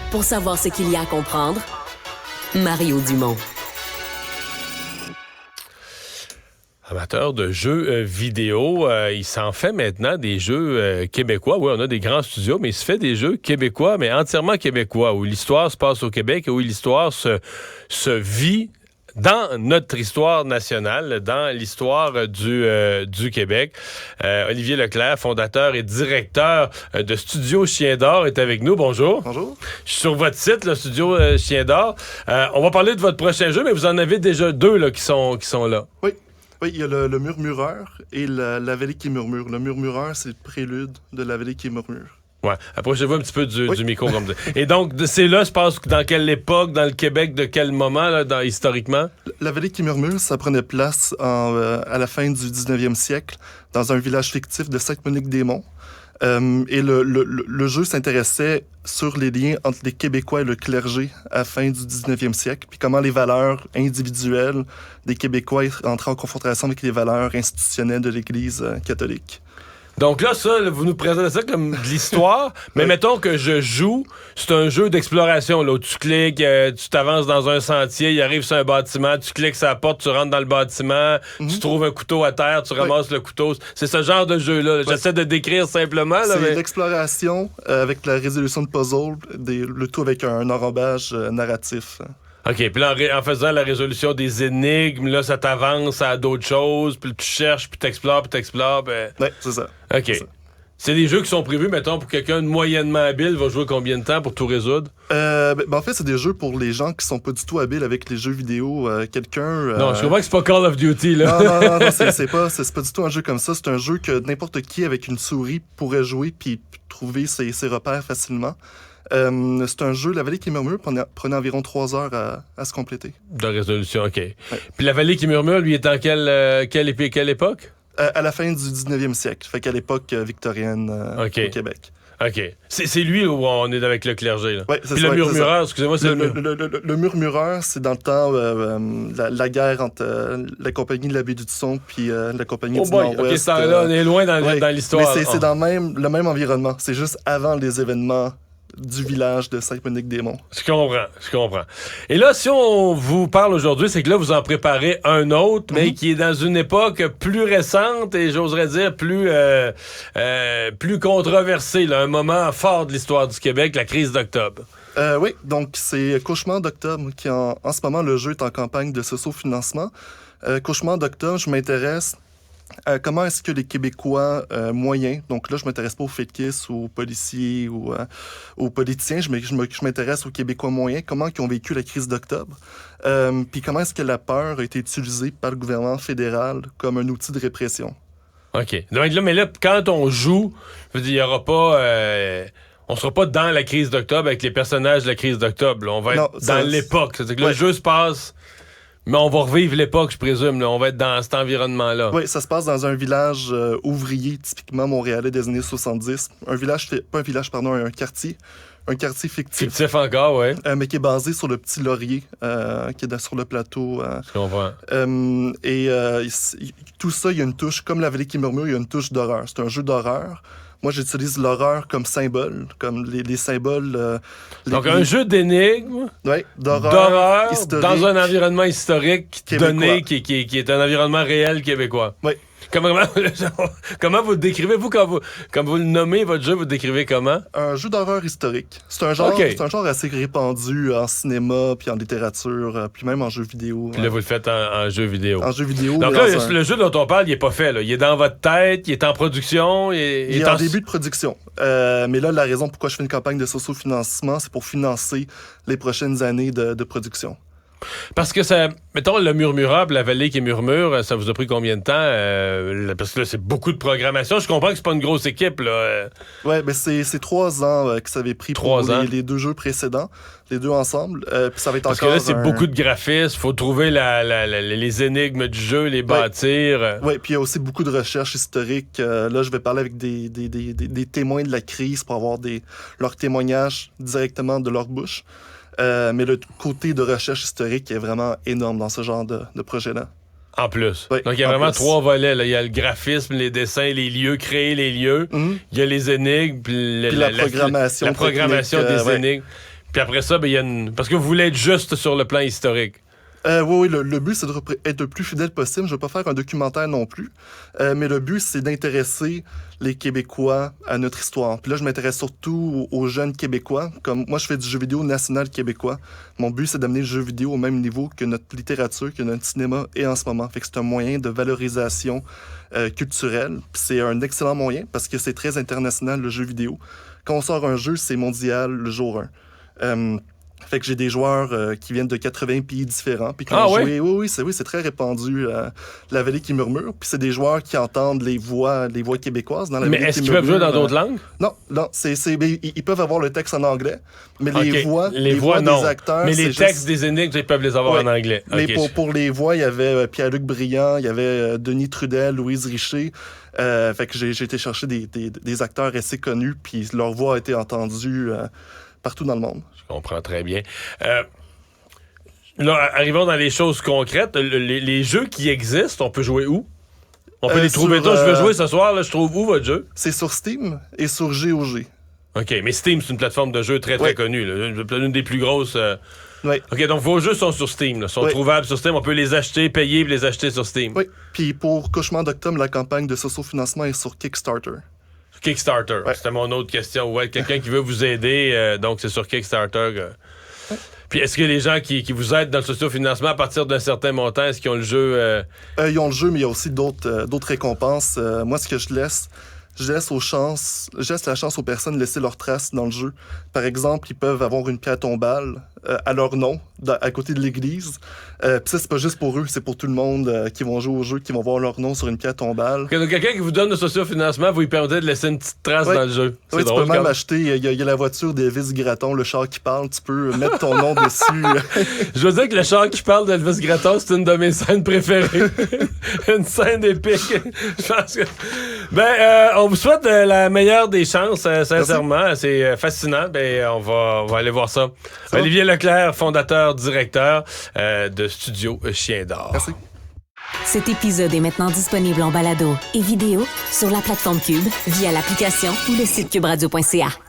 Pour savoir ce qu'il y a à comprendre, Mario Dumont. Amateur de jeux vidéo, il s'en fait maintenant des jeux québécois. Oui, on a des grands studios, mais il se fait des jeux québécois, mais entièrement québécois, où l'histoire se passe au Québec et où l'histoire se vit dans notre histoire nationale, dans l'histoire du Québec. Olivier Leclerc, fondateur et directeur de Studio Chien d'Or, est avec nous. Bonjour. Bonjour. Je suis sur votre site, le Studio Chien d'Or. On va parler de votre prochain jeu, mais vous en avez déjà deux là, qui sont là. Oui. Oui, il y a le Murmureur et la Vallée qui murmure. Le Murmureur, c'est le prélude de la Vallée qui murmure. Ouais. Approchez-vous un petit peu du micro. Comme et donc, c'est là, je pense, dans quelle époque, dans le Québec, de quel moment, là, historiquement? La Vallée qui murmure, ça prenait place à la fin du 19e siècle, dans un village fictif de Sainte-Monique-des-Monts. Et le jeu s'intéressait sur les liens entre les Québécois et le clergé à la fin du 19e siècle, puis comment les valeurs individuelles des Québécois entraient en confrontation avec les valeurs institutionnelles de l'Église catholique. Donc là, vous nous présentez ça comme de l'histoire, mais oui. Mettons que je joue, c'est un jeu d'exploration, là, où tu cliques, tu t'avances dans un sentier, il arrive sur un bâtiment, tu cliques sur la porte, tu rentres dans le bâtiment, tu trouves un couteau à terre, tu ramasses le couteau. C'est ce genre de jeu-là. J'essaie de décrire simplement. Là, c'est l'exploration avec la résolution de puzzle, le tout avec un enrobage narratif. OK, puis là, en faisant la résolution des énigmes, là, ça t'avance à d'autres choses, puis tu cherches, puis t'explores. Oui, c'est ça. OK. C'est ça. C'est des jeux qui sont prévus, mettons, pour quelqu'un de moyennement habile, va jouer combien de temps pour tout résoudre? En fait, c'est des jeux pour les gens qui sont pas du tout habiles avec les jeux vidéo. Non, je comprends que c'est pas Call of Duty, là. Non, c'est pas du tout un jeu comme ça. C'est un jeu que n'importe qui avec une souris pourrait jouer puis trouver ses repères facilement. C'est un jeu, La Vallée qui murmure, prenait environ 3 heures à se compléter. De résolution, OK. Ouais. Puis La Vallée qui murmure, lui, est en quelle époque? À la fin du 19e siècle, fait qu'à l'époque victorienne au Québec. OK. C'est lui où on est avec le clergé, là. Ouais, c'est Puis ça, le murmureur, excusez-moi, c'est le Murmureur, c'est dans le temps la guerre entre la compagnie de la baie du Thon puis la compagnie du Nord-Ouest. OK, là, on est loin dans l'histoire. Mais c'est dans le même environnement. C'est juste avant les événements du village de Sainte-Monique-des-Monts. Je comprends. Et là, si on vous parle aujourd'hui, c'est que là, vous en préparez un autre, mais qui est dans une époque plus récente et j'oserais dire plus controversée, là, un moment fort de l'histoire du Québec, la crise d'octobre. Oui, donc c'est Cauchemar d'octobre qui, en ce moment, le jeu est en campagne de socio-financement. Cauchemar d'octobre, je m'intéresse comment est-ce que les Québécois moyens, donc là, je m'intéresse pas aux fétiches, aux policiers ou aux politiciens, je m'intéresse aux Québécois moyens, comment ils ont vécu la crise d'octobre, puis comment est-ce que la peur a été utilisée par le gouvernement fédéral comme un outil de répression. OK. Donc là, mais là, quand on joue, je veux dire, il y aura pas... on sera pas dans la crise d'octobre avec les personnages de la crise d'octobre. Là. On va être dans l'époque. C'est-à-dire que le jeu se passe... Mais on va revivre l'époque, je présume. Là. On va être dans cet environnement-là. Oui, ça se passe dans un village ouvrier, typiquement montréalais des années 70. Un quartier. Un quartier fictif. Fictif encore, oui. Mais qui est basé sur le Petit Laurier, qui est sur le plateau. Je comprends. Tout ça, il y a une touche, comme La Vallée qui murmure, il y a une touche d'horreur. C'est un jeu d'horreur. Moi, j'utilise l'horreur comme symbole, comme les symboles... Donc, un jeu d'énigmes, d'horreur historique, dans un environnement historique donné qui est un environnement réel québécois. Oui. Comment vous le décrivez, vous, quand vous le nommez, votre jeu, vous le décrivez comment? Un jeu d'horreur historique. C'est un genre assez répandu en cinéma, puis en littérature, puis même en jeu vidéo. Puis là, vous le faites en jeu vidéo. En jeu vidéo. Donc là, le jeu dont on parle, il est pas fait. Là. Il est dans votre tête, il est en production. Il est en début de production. Mais là, la raison pourquoi je fais une campagne de socio-financement, c'est pour financer les prochaines années de production. Parce que ça, mettons, le Murmureur, La Vallée qui murmure, ça vous a pris combien de temps? Parce que là, c'est beaucoup de programmation. Je comprends que c'est pas une grosse équipe, là. Ouais, mais c'est 3 ans que ça avait pris pour les 2 jeux précédents, les 2 ensemble. Puis ça va être Parce que là, c'est beaucoup de graphismes. Faut trouver les énigmes du jeu, les bâtir. Oui, puis il y a aussi beaucoup de recherches historiques. Là, je vais parler avec des témoins de la crise pour avoir leurs témoignages directement de leur bouche. Mais le côté de recherche historique est vraiment énorme dans ce genre de projet-là. En plus. Oui, donc, il y a vraiment 3 volets. Là. Il y a le graphisme, les dessins, les lieux, créer les lieux. Il y a les énigmes, puis la programmation. La programmation des énigmes. Puis après ça, il y a parce que vous voulez être juste sur le plan historique. Oui, le but, c'est d'être le plus fidèle possible. Je ne vais pas faire un documentaire non plus, mais le but, c'est d'intéresser les Québécois à notre histoire. Puis là, je m'intéresse surtout aux jeunes Québécois. Comme moi, je fais du jeu vidéo national québécois. Mon but, c'est d'amener le jeu vidéo au même niveau que notre littérature, que notre cinéma est en ce moment. Fait que c'est un moyen de valorisation culturelle. Puis c'est un excellent moyen parce que c'est très international, le jeu vidéo. Quand on sort un jeu, c'est mondial le jour 1. Fait que j'ai des joueurs qui viennent de 80 pays différents. Puis quand c'est très répandu, la vallée qui murmure. Puis c'est des joueurs qui entendent les voix québécoises dans la vallée qui murmure. Mais est-ce qu'ils peuvent jouer dans d'autres langues? Non, ils peuvent avoir le texte en anglais, mais les voix non. des acteurs... Mais les textes des énigmes, ils peuvent les avoir en anglais. Mais pour les voix, il y avait Pierre-Luc Briand, il y avait Denis Trudel, Louise Richer. Fait que j'ai été chercher des acteurs assez connus, puis leur voix a été entendue partout dans le monde. Je comprends très bien. Là, arrivons dans les choses concrètes. Les jeux qui existent, on peut jouer où? On peut les trouver. Toi, je veux jouer ce soir, là, je trouve où votre jeu? C'est sur Steam et sur GOG. OK, mais Steam, c'est une plateforme de jeu très, très connue. Là. Une des plus grosses... Oui. OK, donc vos jeux sont sur Steam, là, sont trouvables sur Steam. On peut les acheter, payer et les acheter sur Steam. Oui, puis pour Cauchemar d'octobre, la campagne de socio-financement est sur Kickstarter. Kickstarter, c'était mon autre question. Ouais, quelqu'un qui veut vous aider, donc c'est sur Kickstarter. Puis est-ce que les gens qui vous aident dans le socio-financement à partir d'un certain montant, est-ce qu'ils ont le jeu? Ils ont le jeu, mais il y a aussi d'autres récompenses. Moi, ce que je laisse la chance aux personnes de laisser leur trace dans le jeu. Par exemple, ils peuvent avoir une pierre tombale à leur nom, à côté de l'église. Puis ça, c'est pas juste pour eux, c'est pour tout le monde qui vont jouer au jeu, qui vont voir leur nom sur une pierre tombale. Donc, quelqu'un qui vous donne le socio-financement, vous lui permettez de laisser une petite trace dans le jeu. Oui, tu peux même acheter, il y a la voiture d'Elvis Gratton, le char qui parle, tu peux mettre ton nom dessus. Je veux dire que le char qui parle d'Elvis Gratton, c'est une de mes scènes préférées. Une scène épique. Je pense que... on vous souhaite la meilleure des chances, sincèrement. Merci. C'est fascinant. On va aller voir ça. Olivier Leclerc, fondateur, directeur de Studio Chien d'Or. Merci. Cet épisode est maintenant disponible en balado et vidéo sur la plateforme Cube, via l'application ou le site cuberadio.ca.